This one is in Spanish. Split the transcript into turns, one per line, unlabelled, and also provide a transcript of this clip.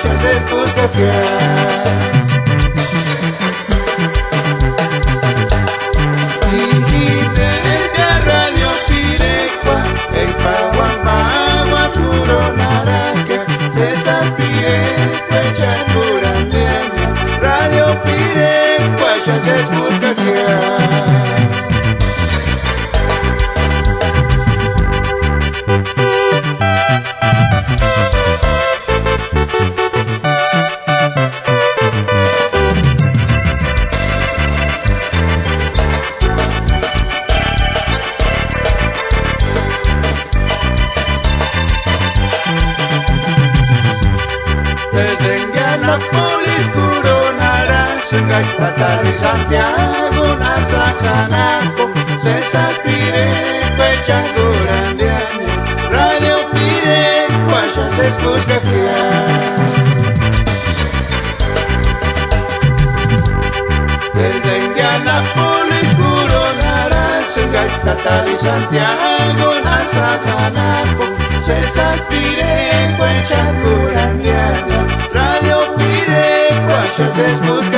guachas escuscafiar. Radio Pirecua, el Paguamagua, Curonaraca, César Pirecua, Chacurandiana, Radio Pirecua, ya se escucha desde Indianápolis, Curonara, Singay, Santiago, Nazajanaco, César Pirecua, Chacurandiana, Radio Pirecua, ya se escucha desde Indianápolis, Curonara, Singay, Santiago, Nazajanaco, César Pirecua, Chacurandiana, Radio Pirecua, ya se escucha.